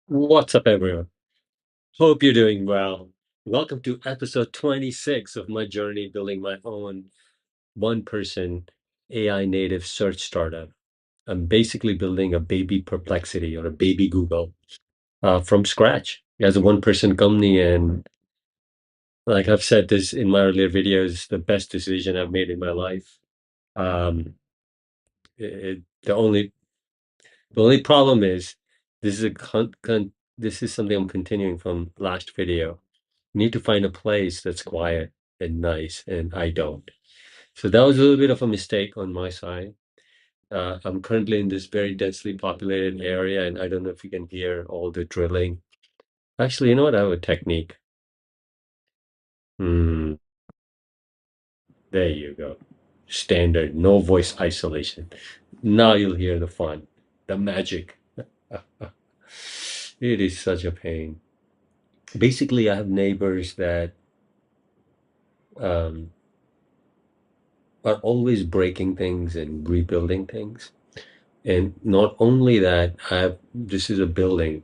What's up, everyone? Hope you're doing well. Welcome to episode 26 of my journey building my own one person AI native search startup. I'm basically building a baby Perplexity or a baby Google from scratch as a one person company. And like I've said this in my earlier videos, the best decision I've made in my life. Um, the only problem is this is this is something I'm continuing from last video. Need to find a place that's quiet and nice, and I don't. So that was a little bit of a mistake on my side. I'm currently in this very densely populated area, and I don't know if you can hear all the drilling. Actually, you know what? I have a technique. Hmm, there you go. Standard, no voice isolation. Now you'll hear the fun, the magic. It is such a pain. Basically, I have neighbors that um, are always breaking things and rebuilding things. And not only that, this is a building.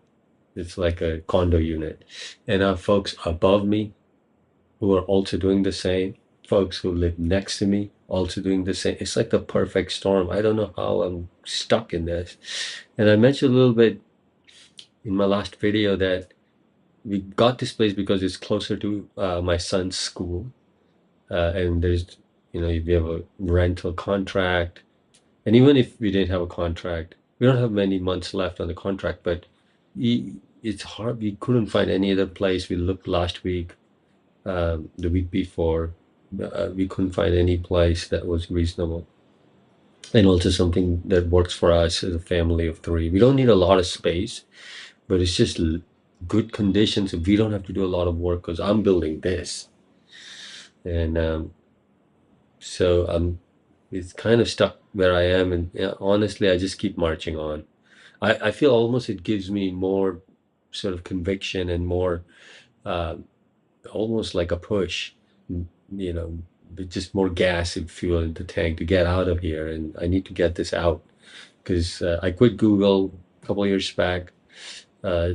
It's like a condo unit. And I have folks above me who are also doing the same. Folks who live next to me also doing the same. It's like the perfect storm. I don't know how I'm stuck in this. And I mentioned a little bit in my last video that we got this place because it's closer to my son's school. And there's, if you have a rental contract, and even if we didn't have a contract, we don't have many months left on the contract, but it's hard. We couldn't find any other place. We looked last week, the week before. We couldn't find any place that was reasonable. And also something that works for us as a family of three. We don't need a lot of space, but it's just good conditions. So we don't have to do a lot of work because I'm building this. And so it's kind of stuck where I am. And yeah, honestly, I just keep marching on. I feel almost it gives me more sort of conviction and more uh, almost like a push, you know, with just more gas and fuel in the tank to get out of here. And I need to get this out because I quit Google a couple of years back uh,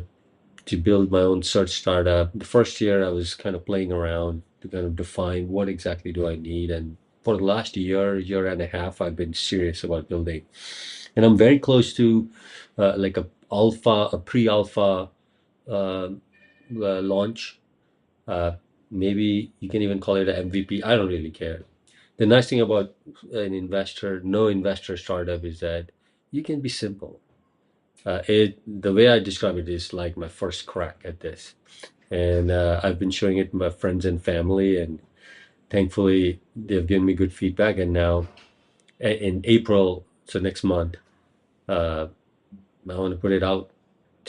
to build my own search startup. The first year I was kind of playing around to kind of define what exactly do I need. And for the last year and a half, I've been serious about building. And I'm very close to like a pre-alpha uh, launch. Uh, Maybe you can even call it an MVP. I don't really care. The nice thing about no investor startup is that you can be simple. The way I describe it is like my first crack at this, and I've been showing it to my friends and family, and thankfully they've given me good feedback. And now in April, so next month, uh, I want to put it out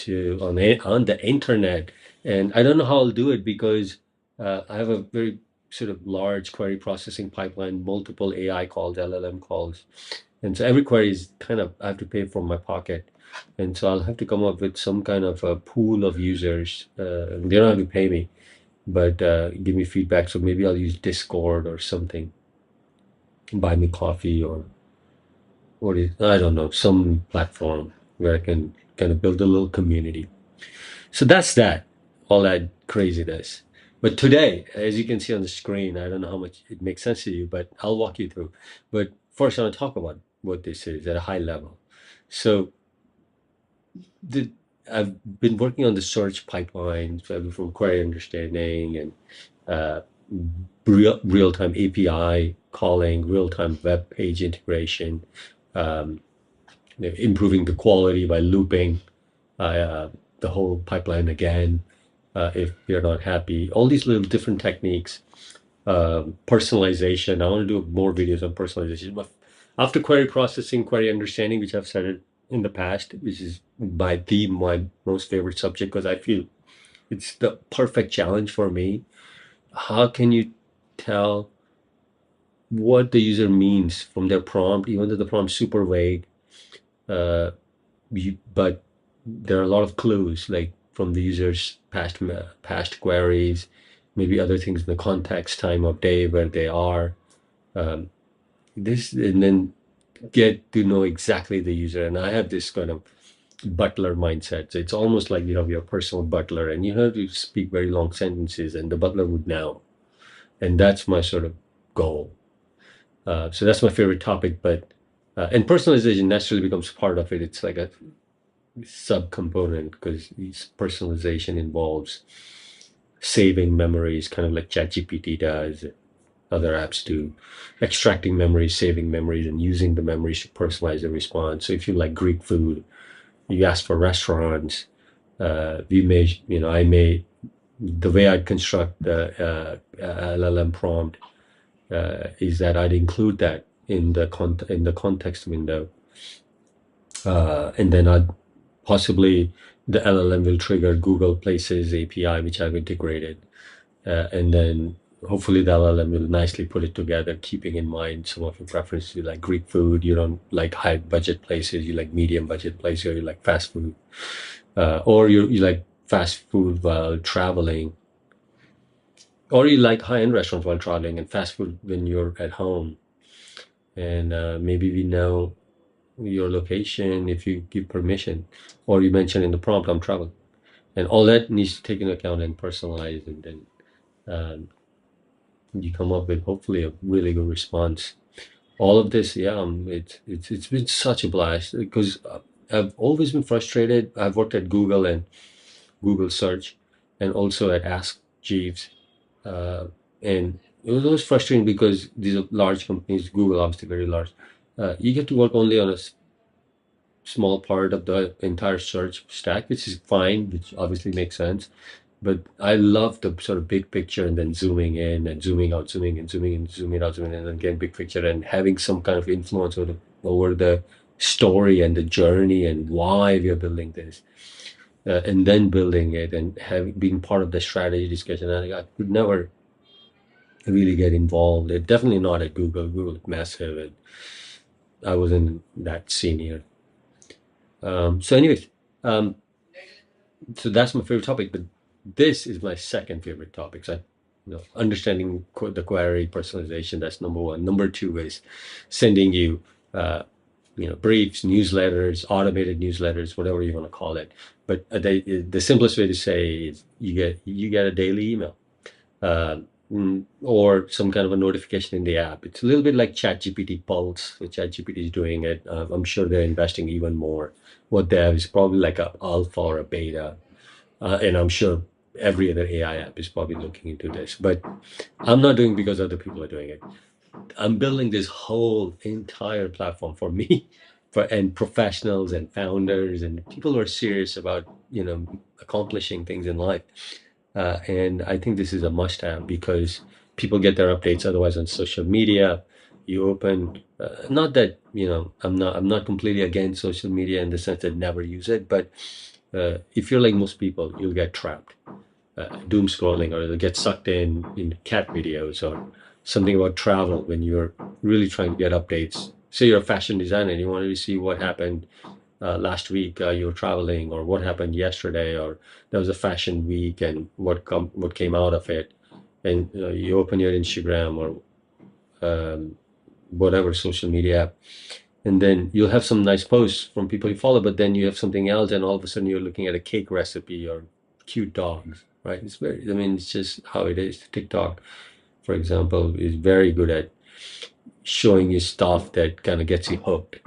on the internet, and I don't know how I'll do it because I have a very sort of large query processing pipeline, multiple AI calls, LLM calls, and so every query is kind of I have to pay from my pocket, and so I'll have to come up with some kind of a pool of users. They don't have to pay me, but give me feedback. So maybe I'll use Discord or something, buy me coffee or I don't know, some platform where I can kind of build a little community. So that's that, all that craziness. But today, as you can see on the screen, I don't know how much it makes sense to you, but I'll walk you through. But first, I want to talk about what this is at a high level. So the, I've been working on the search pipeline, so from query understanding and uh, real-time API calling, real-time web page integration, um, improving the quality by looping the whole pipeline again if you're not happy. All these little different techniques. Personalization. I want to do more videos on personalization. But after query processing, query understanding, which I've said it in the past, which is my most favorite subject because I feel it's the perfect challenge for me. How can you tell what the user means from their prompt, even though the prompt's super vague? Uh, but there are a lot of clues, like from the user's past queries, maybe other things in the context, time of day, where they are. Um, and then get to know exactly the user. And I have this kind of butler mindset. So it's almost like you have your personal butler and you have to speak very long sentences and the butler would know. And that's my sort of goal. So that's my favorite topic. But and personalization naturally becomes part of it. It's like a subcomponent because personalization involves saving memories, kind of like ChatGPT does, other apps do, extracting memories, saving memories, and using the memories to personalize the response. So if you like Greek food, you ask for restaurants. We may, I may, the way I'd construct the LLM prompt is that I'd include that in the context window, and then I'd possibly the LLM will trigger Google Places API, which I've integrated, and then hopefully the LLM will nicely put it together, keeping in mind some of your preferences. You like Greek food, you don't like high budget places, you like medium budget places, or you like fast food, or you like fast food while traveling, or you like high end restaurants while traveling and fast food when you're at home. And maybe we know your location if you give permission, or you mention in the prompt, I'm traveling. And all that needs to take into account and personalize, and then um, you come up with hopefully a really good response. All of this, yeah, it's been such a blast because I've always been frustrated. I've worked at Google and Google Search, and also at Ask Jeeves, uh, and it was always frustrating because these are large companies. Google obviously very large. You get to work only on a small part of the entire search stack, which is fine, which obviously makes sense. But I love the sort of big picture and then zooming in and zooming out, zooming in, zooming in, zooming out, zooming in, and then getting big picture and having some kind of influence over the story and the journey and why we are building this, and then building it and having being part of the strategy discussion. I could never really get involved. It definitely not at Google. Google is massive, and I wasn't that senior. Anyways, um, so that's my favorite topic, but this is my second favorite topic. So, understanding the query personalization, that's number one. Number two is sending you, briefs, newsletters, automated newsletters, whatever you want to call it. But the simplest way to say is you get a daily email, or some kind of a notification in the app. It's a little bit like ChatGPT Pulse. So ChatGPT is doing it. I'm sure they're investing even more. What they have is probably like a alpha or a beta, and I'm sure every other AI app is probably looking into this. But I'm not doing it because other people are doing it. I'm building this whole entire platform for me, for and professionals and founders and people who are serious about accomplishing things in life. And I think this is a must-have because people get their updates otherwise on social media. You open, not that I'm not completely against social media in the sense that never use it, but if you're like most people, you'll get trapped, doom scrolling, or you'll get sucked in cat videos or something about travel when you're really trying to get updates. Say you're a fashion designer and you wanted to see what happened last week, you were traveling, or what happened yesterday, or there was a fashion week and what came out of it. And you open your Instagram or whatever social media app, and then you'll have some nice posts from people you follow, but then you have something else, and all of a sudden you're looking at a cake recipe or cute dogs, right? I mean, it's just how it is. TikTok, for example, is very good at showing you stuff that kind of gets you hooked.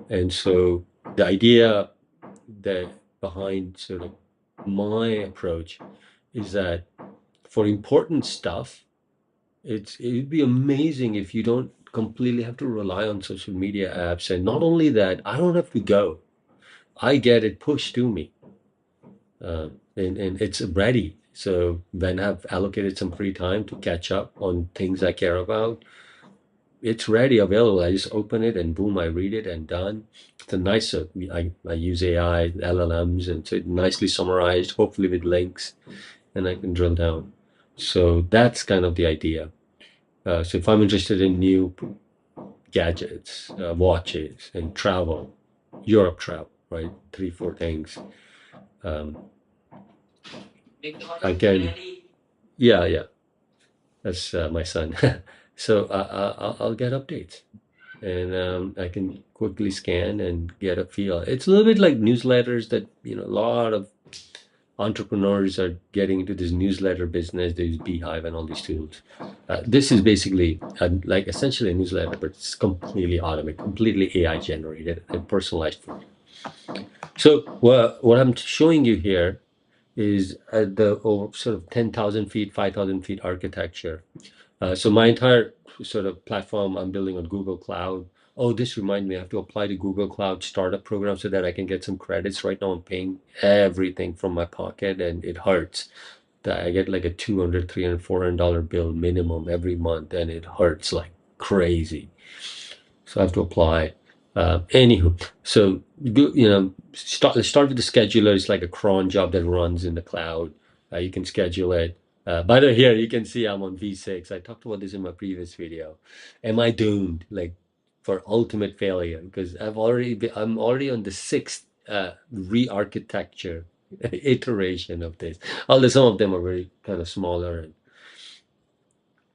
And so the idea that behind sort of my approach is that for important stuff, it'd be amazing if you don't completely have to rely on social media apps. And not only that, I don't have to go. I get it pushed to me, and it's ready. So when I've allocated some free time to catch up on things I care about, it's ready, available. I just open it and boom, I read it and done. It's a nice, I use AI, LLMs, and so it's nicely summarized, hopefully with links, and I can drill down. So that's kind of the idea. So if I'm interested in new gadgets, watches, and travel, Europe travel, right? Three, four things. Um, I can, yeah, that's my son. So I'll get updates, and I can quickly scan and get a feel. It's a little bit like newsletters that, a lot of entrepreneurs are getting into this newsletter business. There's Beehive and all these tools. This is basically like essentially a newsletter, but it's completely automated, completely AI generated and personalized for you. So what I'm showing you here is the sort of 10,000 feet, 5,000 feet architecture. So my entire sort of platform I'm building on Google Cloud. Oh, this reminds me, I have to apply to Google Cloud startup program so that I can get some credits. Right now, I'm paying everything from my pocket, and it hurts that I get like a 200, 300, $400 bill minimum every month, and it hurts like crazy. So I have to apply. Anywho, so let's start with the scheduler. It's like a cron job that runs in the cloud. You can schedule it. By the way, here you can see I'm on V6. I talked about this in my previous video. Am I doomed, like, for ultimate failure? Because I'm already on the sixth re-architecture iteration of this. Although some of them are very kind of smaller and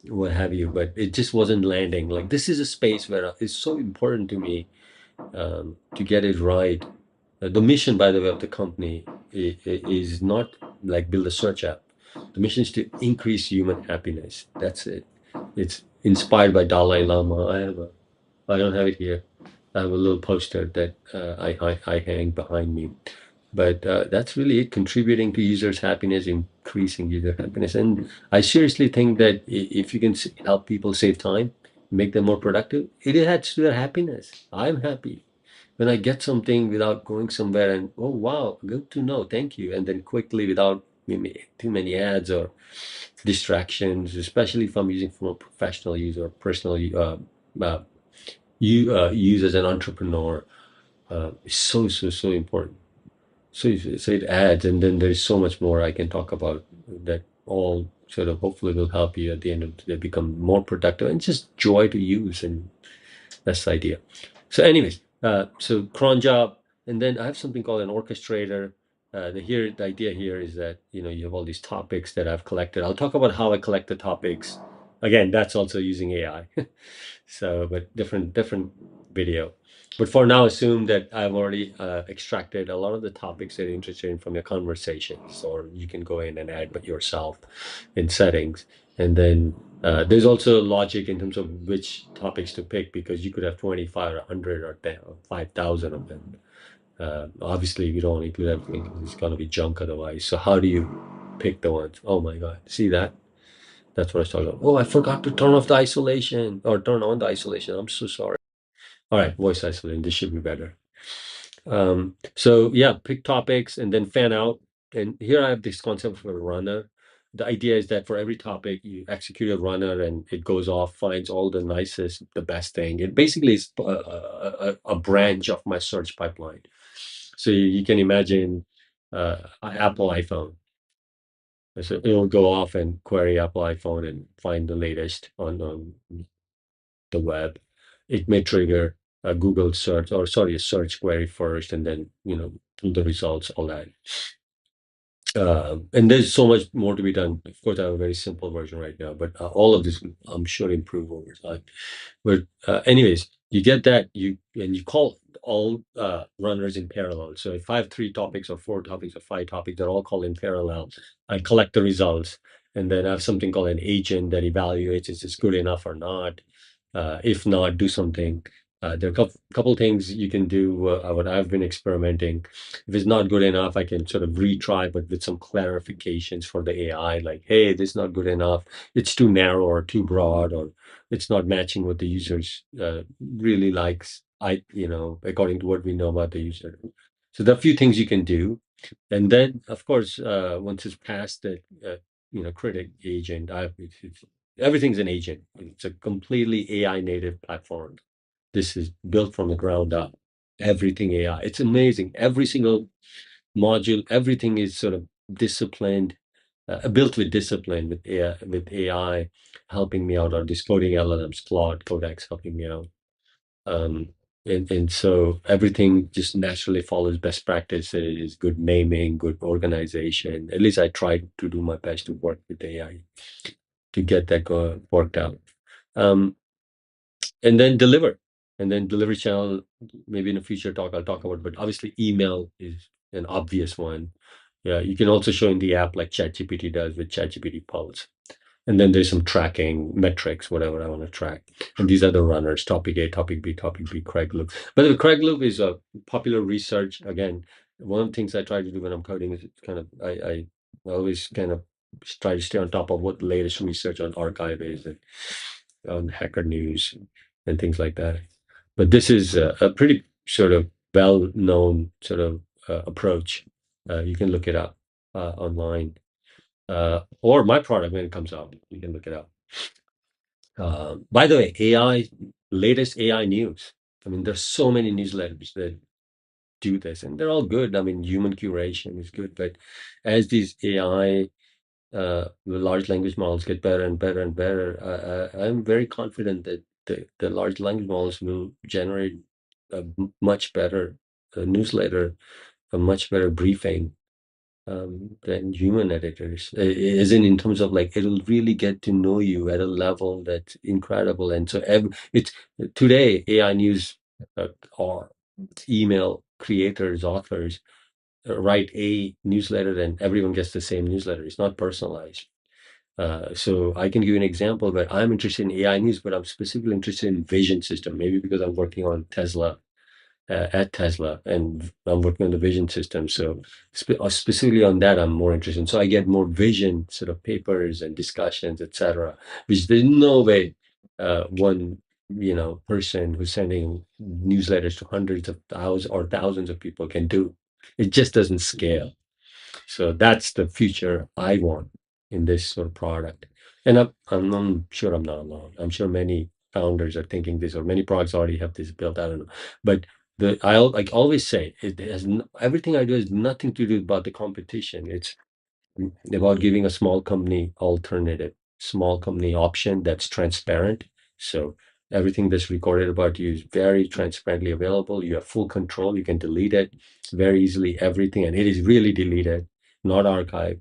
what have you, but it just wasn't landing. Like, this is a space where it's so important to me to get it right. The mission, by the way, of the company is not like build a search app. The mission is to increase human happiness. That's it. It's inspired by Dalai Lama. I don't have it here. I have a little poster that I hang behind me. But that's really it, contributing to users' happiness, increasing user happiness. And I seriously think that if you can help people save time, make them more productive, it adds to their happiness. I'm happy when I get something without going somewhere and, oh, wow, good to know, thank you. And then quickly without maybe too many ads or distractions, especially if I'm using from a professional use or personal uh, use as an entrepreneur, is so important. So it adds, and then there's so much more I can talk about that all sort of hopefully will help you at the end of the day become more productive and just joy to use. And that's the idea. So, anyways, so cron job, and then I have something called an orchestrator. The idea here is that you have all these topics that I've collected. I'll talk about how I collect the topics. Again, that's also using AI. So, but different video. But for now, assume that I've already extracted a lot of the topics that you're interested in from your conversations, or you can go in and add but yourself in settings. And then there's also logic in terms of which topics to pick, because you could have 25 or 100 or 10 or 5,000 of them. Obviously, we don't include everything 'cause it's going to be junk otherwise. So how do you pick the ones? Oh my God, see that? That's what I was talking about. Oh, I forgot to turn off the isolation or turn on the isolation. I'm so sorry. All right, voice isolation. This should be better. So yeah, pick topics and then fan out. And here I have this concept of a runner. The idea is that for every topic, you execute a runner and it goes off, finds all the nicest, the best thing. It basically is a branch of my search pipeline. So you can imagine Apple iPhone. So it'll go off and query Apple iPhone and find the latest on the web. It may trigger a Google search, or sorry, a search query first, and then pull the results, all that. And there's so much more to be done. Of course, I have a very simple version right now, but all of this, I'm sure, improve over time. But anyways, you get that you call all runners in parallel. So if I have three topics or four topics or five topics, they're all called in parallel. I collect the results, and then I have something called an agent that evaluates is this good enough or not. If not, do something. There are a couple things you can do. What I've been experimenting. If it's not good enough, I can sort of retry, but with some clarifications for the AI, like, hey, this is not good enough. It's too narrow or too broad, or it's not matching what the users really likes. According to what we know about the user. So there are a few things you can do, and then of course, once it's past the critic agent, everything's an agent. It's a completely AI native platform. This is built from the ground up. Everything AI. It's amazing. Every single module, everything is sort of disciplined, built with discipline, with AI helping me out, or this coding LLMs, Claude, Codex helping me out. Um, and so everything just naturally follows best practices, good naming, good organization. At least I try to do my best to work with AI to get that worked out. Um, and then deliver. And then delivery channel, maybe in a future talk I'll talk about, but obviously email is an obvious one. Yeah, you can also show in the app like ChatGPT does with ChatGPT Pulse. And then there's some tracking metrics, whatever I want to track. And these are the runners: topic A, topic B, Craig Loop. But the Craig Loop is a popular research. Again, one of the things I try to do when I'm coding is kind of I always kind of try to stay on top of what the latest research on archive is and on Hacker News and things like that. But this is a pretty sort of well-known sort of approach. You can look it up online, or my product when it comes out. You can look it up. By the way, AI, latest AI news. I mean, there's so many newsletters that do this, and they're all good. I mean, human curation is good, but as these AI, the large language models get better and better and better, I'm very confident that the large language models will generate a much better newsletter, a much better briefing than human editors. As in terms of like it'll really get to know you at a level that's incredible. And so it's today AI news or email creators, authors write a newsletter and everyone gets the same newsletter. It's not personalized. So I can give you an example, but I'm interested in AI news, but I'm specifically interested in vision system, maybe because I'm working on Tesla at Tesla, and I'm working on the vision system. So specifically on that, I'm more interested. So I get more vision sort of papers and discussions, etc. Which there's no way one person who's sending newsletters to hundreds of thousands or thousands of people can do. It just doesn't scale. So that's the future I want in this sort of product. And I'm sure I'm not alone. I'm sure many founders are thinking this, or many products already have this built. I don't know. But I'll like always say it has everything I do has nothing to do about the competition. It's about giving a small company alternative, small company option that's transparent. So everything that's recorded about you is very transparently available. You have full control. You can delete it very easily, everything, and it is really deleted, not archived.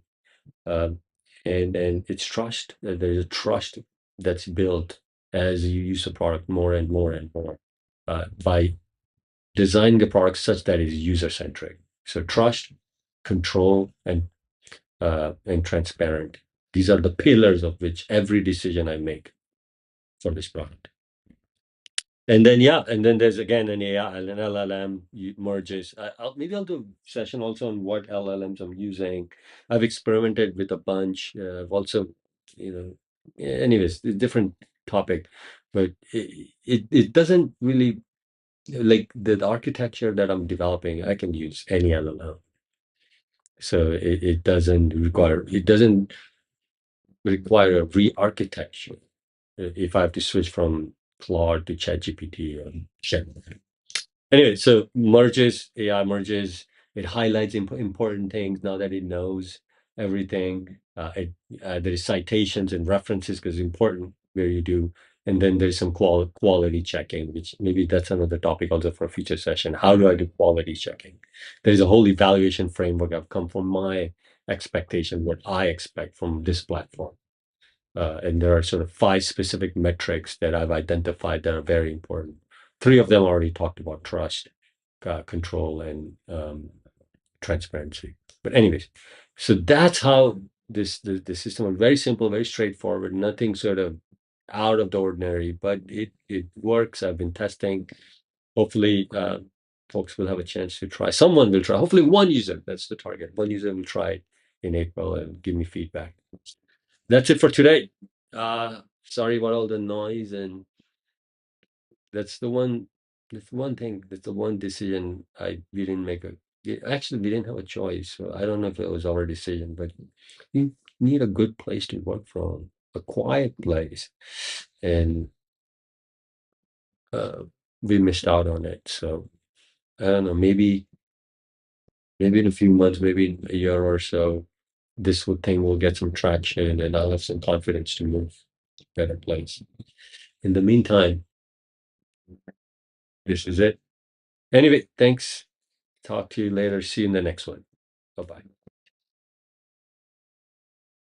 Um, and it's trust. There's a trust that's built as you use the product more and more and more by designing the product such that it is user centric. So trust, control, and transparent. These are the pillars of which every decision I make for this product. And then yeah, and then there's again an AI, an LLM merges. Maybe I'll do a session also on what LLMs I'm using. I've experimented with a bunch. I've also, you know, anyways, different topic, but it doesn't really like the architecture that I'm developing. I can use any LLM, so it doesn't require a re-architecture if I have to switch from Claude to ChatGPT or Gemini. Anyway, so merges, AI merges, it highlights important things now that it knows everything. There is citations and references because it's important where you do. And then there's some quality checking, which maybe that's another topic also for a future session. How do I do quality checking? There's a whole evaluation framework. I've come from my expectation, what I expect from this platform. And there are sort of 5 specific metrics that I've identified that are very important. 3 of them already talked about: trust, control, and transparency. But anyways, so that's how the system was very simple, very straightforward, nothing sort of out of the ordinary, but it works. I've been testing. Hopefully, folks will have a chance to try. Someone will try. Hopefully, one user. That's the target. One user will try it in April and give me feedback. That's it for today. Sorry about all the noise, and that's the one. That's one thing. That's the one decision we didn't make actually we didn't have a choice. So I don't know if it was our decision, but you need a good place to work from, a quiet place, and uh, we missed out on it. So I don't know. Maybe in a few months, maybe in a year or so, thing will get some traction, and I'll have some confidence to move to a better place. In the meantime, this is it. Anyway, thanks. Talk to you later. See you in the next one. Bye bye.